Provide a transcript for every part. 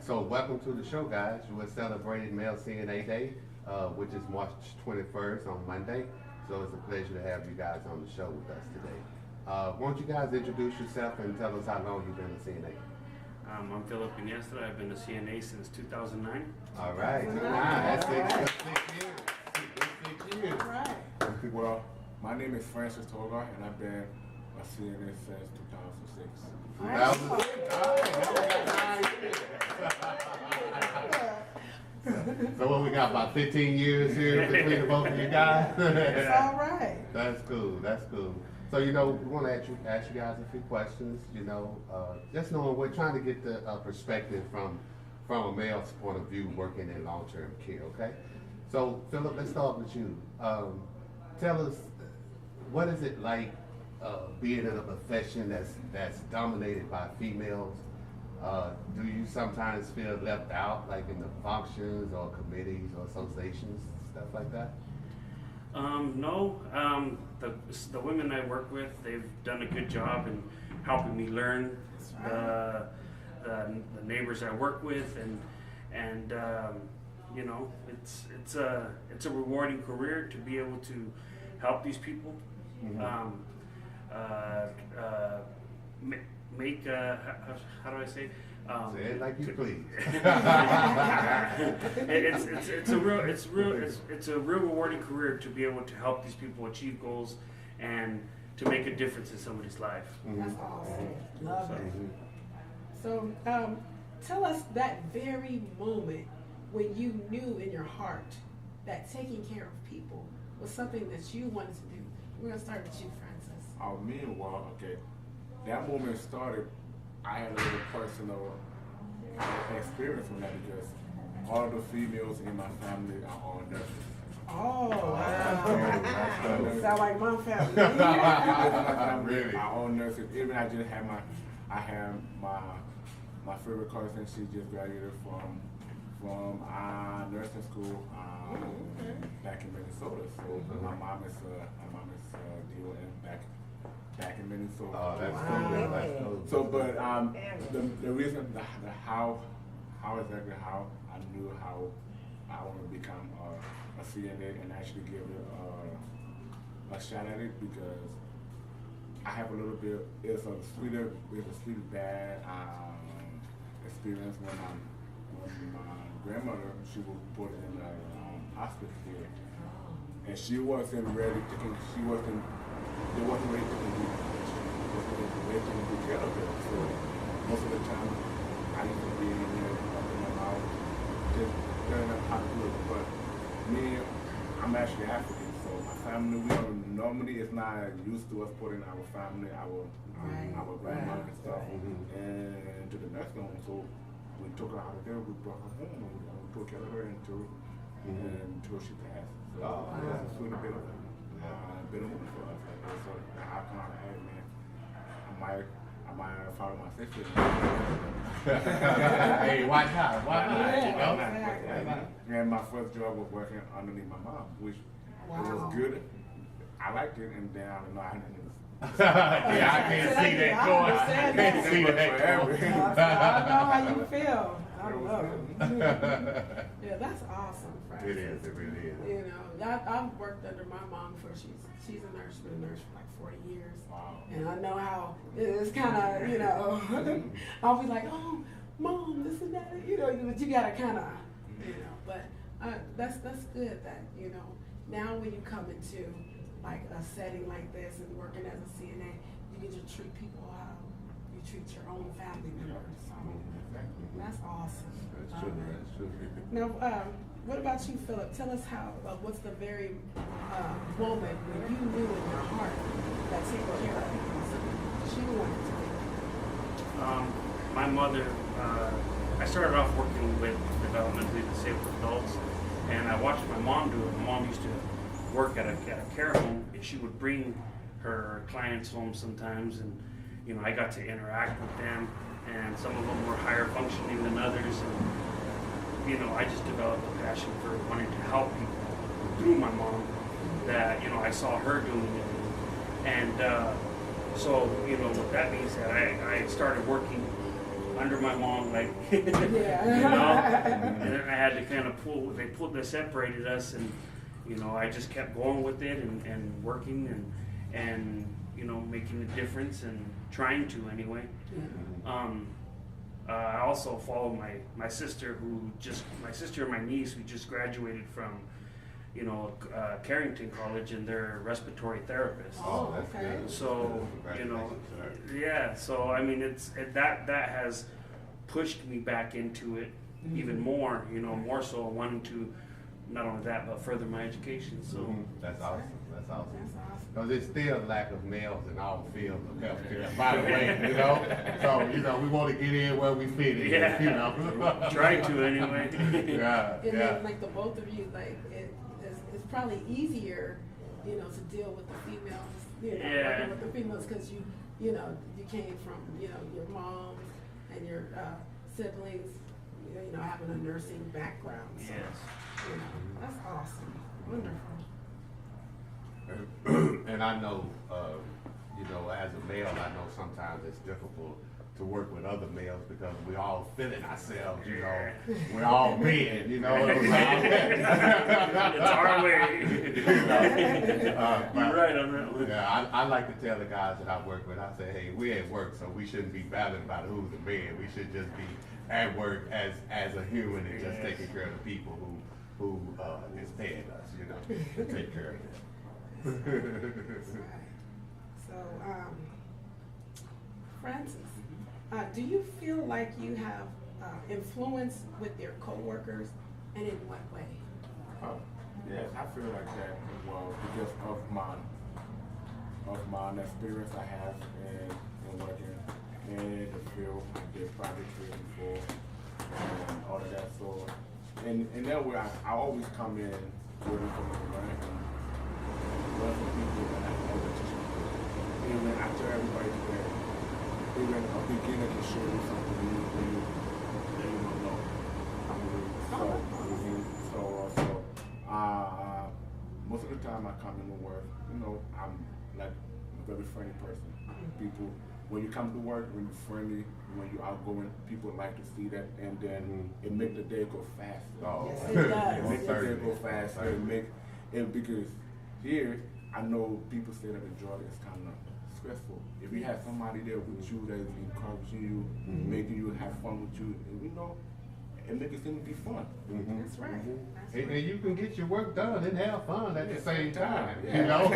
So welcome to the show, guys. We're celebrating Male CNA Day, which is March 21st on Monday. So it's a pleasure to have you guys on the show with us today. Won't you guys introduce yourself and tell us how long you've been a CNA? I'm Philip Iniesta. I've been a CNA since 2009. All right, that's 6 years. 6 years. All right. Well, my name is Francis Togar, and I've been a CNA since 2006. 2006. So what we got, about 15 years here between the both of you guys? It's all right. That's cool, that's cool. So, we want to ask you guys a few questions, just knowing we're trying to get the perspective from a male's point of view working in long-term care, okay? So, Philip, let's start with you. Tell us, what is it like being in a profession that's dominated by females? Do you sometimes feel left out, like in the functions or committees or associations, stuff like that? No. The women I work with, they've done a good job in helping me learn the neighbors I work with, and it's a rewarding career to be able to help these people. Mm-hmm. Make how do I say? Say it like you please. It's a real rewarding career to be able to help these people achieve goals and to make a difference in somebody's life. Mm-hmm. That's awesome. Love it. Mm-hmm. So, tell us that very moment when you knew in your heart that taking care of people was something that you wanted to do. We're gonna start with you, Francis. Meanwhile, okay, that moment started, I had a little personal experience from that because all the females in my family are all nurses. Oh, wow. Wow. Sound like my family. Really? Are all nurses. Even I have my favorite cousin. She just graduated from nursing school back in Minnesota. So my mom is DON back in Minnesota. Oh, that's Wow. cool. That's cool. So, but the reason, how exactly how I knew how I want to become a CNA and actually give it a shot at it because I have a little bit. It's a sweeter bad experience when my grandmother, she was put in a hospital here, and she wasn't ready to. They wasn't ready to take care of it. So most of the time, I used to be in there in my mouth, just learning how to do it. But me, I'm actually African, so my family, normally it's not used to us putting our family, our grandmother and stuff, and to the nursing home. So we took her out of there, we brought her home, and we took care of her until she passed. So that's a sweet bit of it. Been a movie for us. So how come hey man, I might follow my sister. Hey, why not? Why not? And my first job was working underneath my mom, which it was good. I liked it, and then I don't know, I didn't. Yeah, I can't see that going. I can't see that going. I know how you feel. I love it. Yeah, that's awesome, Francis. It is. It really is. I've worked under my mom for she's a nurse, been a nurse for like 40 years. Wow. And I know how it's kind of, I'll be like, oh, mom, this and that, but you gotta kind of, but that's good that, now when you come into like a setting like this and working as a CNA, you get to treat people how you treat your own family members. So that's awesome. That's true. That's true. Now, what about you, Philip? Tell us what's the very moment when you knew in your heart that taking care of people was something that you wanted to do? My mother, I started off working with developmentally disabled adults, and I watched my mom do it. My mom used to work at a care home, and she would bring her clients home sometimes, and I got to interact with them, and some of them were higher functioning than others, and I just developed a passion for wanting to help people through my mom. That I saw her doing it, and so with that being said, I started working under my mom, like, Yeah. you know, and then I had to kind of they separated us, and, you know, I just kept going with it and working and, you know, making a difference and trying to anyway. I also followed my sister and my niece who just graduated from, you know, Carrington College, and they're respiratory therapists. Oh, that's okay. good. So, you know, Congratulations, sir. yeah, so I mean, that has pushed me back into it even more, you know, more so wanting to, not only that, but further my education, so. That's awesome. That's awesome. That's awesome. Because there's still a lack of males in all fields of healthcare, by the way, you know? So, you know, we want to get in where we fit in, Yeah. you know? Try to anyway. Yeah, And yeah. then, like the both of you, like it's probably easier, you know, to deal with the females, you know, Yeah. working with the females because you know, you came from, you know, your moms and your siblings, you know, having a nursing background. So, Yes. you know, that's awesome, wonderful. And I know, you know, as a male, I know sometimes it's difficult to work with other males because we all feeling ourselves, you know. We're all men, you know what I'm saying? It's our way. You're right on that one. Yeah, I like to tell the guys that I work with, I say, hey, we at work, so we shouldn't be battling about who's a man. We should just be at work as a human and just taking care of the people who is paying us, you know, to take care of them. So, Francis, do you feel like you have influence with your coworkers, and in what way? Yes, I feel like that. Well, because of my experience I have in working in the field, I did private training before, and all of that. So, and that way, I always come in with information. One of the people that I know that teach people, even I tell everybody that even a beginner can show you something you don't know. Most of the time I come into work, you know, I'm like a very friendly person. People, when you come to work, when you're friendly, when you're outgoing, people like to see that, and then it make the day go faster. Oh, Yes, it does. It make the day go faster. It make it because here I know people say that the job is kind of stressful. If you have somebody there with you that is encouraging you, making you have fun with you, you know, it makes it seem to be fun. That's right. That's And right. you can get your work done and have fun at the same time, Yeah. you know?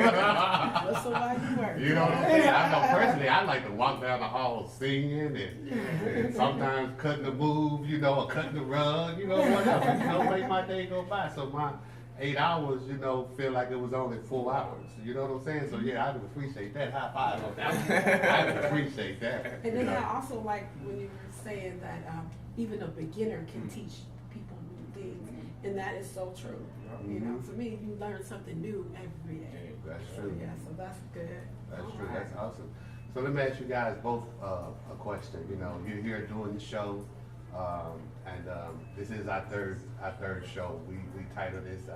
Whistle while you work. You know what I'm saying? I know personally, I like to walk down the hall singing and sometimes cutting the move, you know, or cutting the rug, you know, whatever, you know, make my day go by. So my 8 hours, you know, feel like it was only 4 hours. You know what I'm saying? So yeah, I would appreciate that. High five on that one. I would appreciate that. And you then know? I also like when you were saying that even a beginner can teach people new things, and that is so true. You know, to me, you learn something new every day. That's true. Yeah, so that's good. That's All true. right. That's awesome. So let me ask you guys both a question. You know, you're here doing the show, and this is our third show. We titled this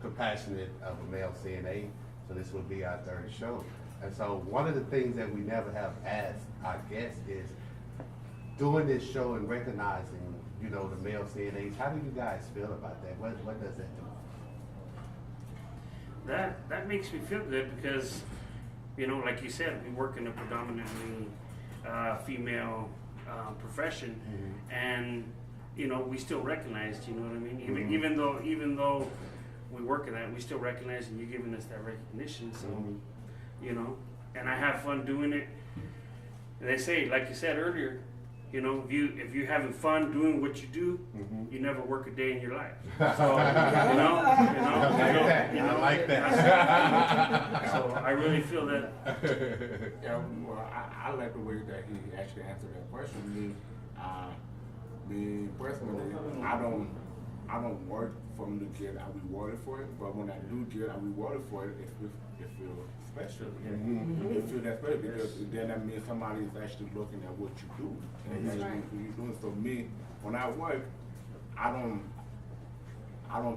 "Compassionate of a Male CNA." So this will be our third show. And so one of the things that we never have asked our guests is doing this show and recognizing, you know, the male CNAs. How do you guys feel about that? What does that do? That makes me feel good because, you know, like you said, we work in a predominantly female profession, and you know, we still recognized. You know what I mean? Even though we work in that, we still recognize, and you're giving us that recognition. So, you know, and I have fun doing it. And they say, like you said earlier, you know, if you're having fun doing what you do, you never work a day in your life. So, I like that. So I really feel that. Yeah, well, I like the way that he actually answered that question. Me personally, I don't work for me to get rewarded for it, but when I do get rewarded for it, it feels special. It feels that special because then that means somebody is actually looking at what you do and That's actually right. what you're doing. So me, when I work, I don't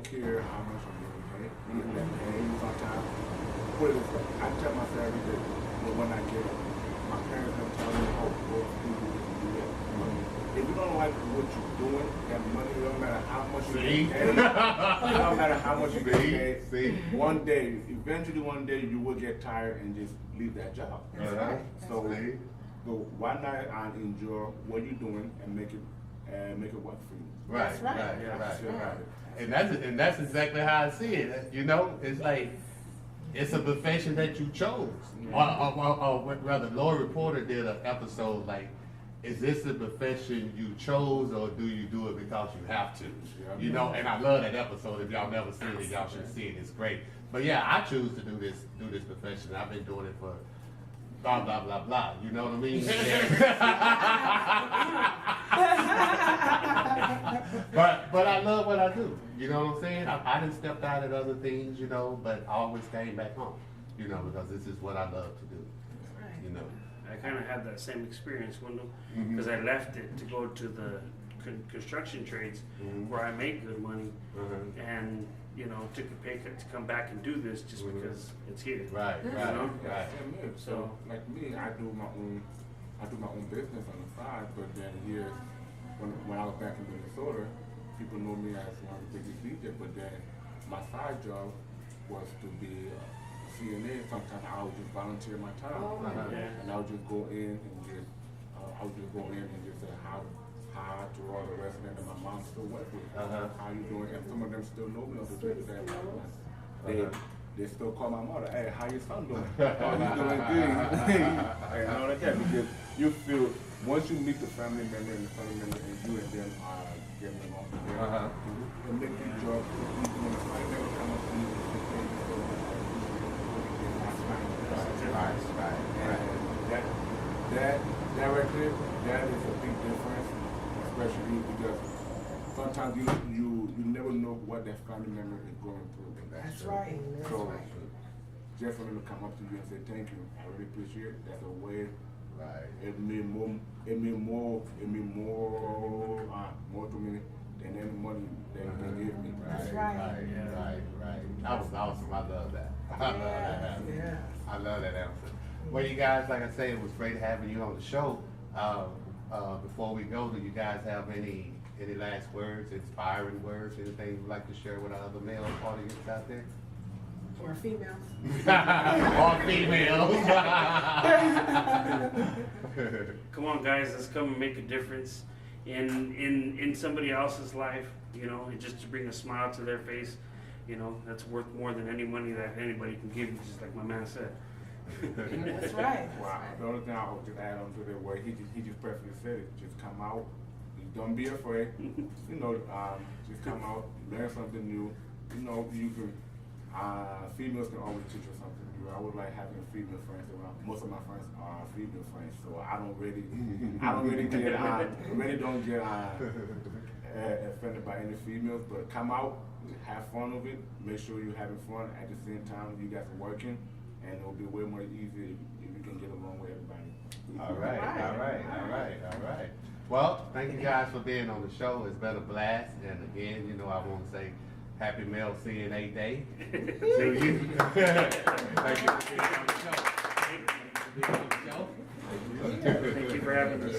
care how much I'm getting paid. And sometimes, I tell myself every day, when I get it, my parents don't tell me, oh, well, you do this and do that. if you don't like what you're doing, that money, it don't matter how much you See? get paid. It don't matter how much you get paid. See? One day, eventually one day, you will get tired and just leave that job. That's Uh-huh. right. So, See? so why not enjoy what you're doing and make it work for you? Right, That's right. right, Yeah, right, sure. right. And that's exactly how I see it. You know, it's like it's a profession that you chose. Or rather, Lori Porter did an episode like, is this a profession you chose or do you do it because you have to? Yeah. You know, and I love that episode. If y'all never seen it, y'all should see it. It's great. But yeah, I choose to do this profession. I've been doing it for blah blah blah blah. You know what I mean? but I love what I do. You know what I'm saying? I done stepped out at other things, you know, but I always came back home. You know, because this is what I love to do. You know. I kind of had that same experience, Wendell, Mhm. because I left it to go to the construction trades Mhm. where I make good money, Uh-huh. and you know, took a pay cut to come back and do this just Mhm. because it's here. Right, Yeah. right, know? right. Same here. So like me, I do my own business on the side, but then here, when I was back in Minnesota, people know me as one of the biggest DJ, but then my side job was to be a CNA. Sometimes I would just volunteer my time, Oh, Uh-huh. yeah. and I would just go in and just, say hi to all the residents that my mom still works with. Uh-huh. How you doing? And some of them still know me on the Still day-to-day know. basis. Uh-huh. They still call my mother, hey, how your son doing? Oh, he's doing good. And all like that, because you feel, once you meet the family member and the family member and you and them are getting along together, Uh-huh. it makes your job easy when the family member come up to you and say, hey, you still got that, you that's fine. Right, right, right. And that right there, that is a big difference, especially because sometimes you never know what that family member is going through. That's right. That's So, right. just for them to come up to you and say thank you, I really appreciate it. That's a way. Right. It mean more to me than any money that you can give me. That's right. Right, Yeah. right. That was awesome. I love that. I love that Yes, answer. yes. I love that answer. Well, you guys, like I say, it was great having you on the show. Before we go, do you guys have any last words, inspiring words, anything you'd like to share with our other male audience out there? Or females. Or females. Come on, guys, let's come and make a difference in somebody else's life. You know, and just to bring a smile to their face. You know, that's worth more than any money that anybody can give you. Just like my man said. That's right. Wow. The only thing I would just add on to that where he just perfectly said it. Just come out. Don't be afraid. You know, just come out, learn something new. You know, you can. Females can always teach you something new. I would like having female friends around. Most of my friends are female friends, so I don't really don't get offended by any females. But come out, have fun with it. Make sure you're having fun at the same time. You guys are working, and it'll be way more easy if you can get along with everybody. All right. Well, thank you guys for being on the show. It's been a blast. And again, you know, I want to say happy Male CNA Day to you. Thank you for being on the show. Thank you for having us.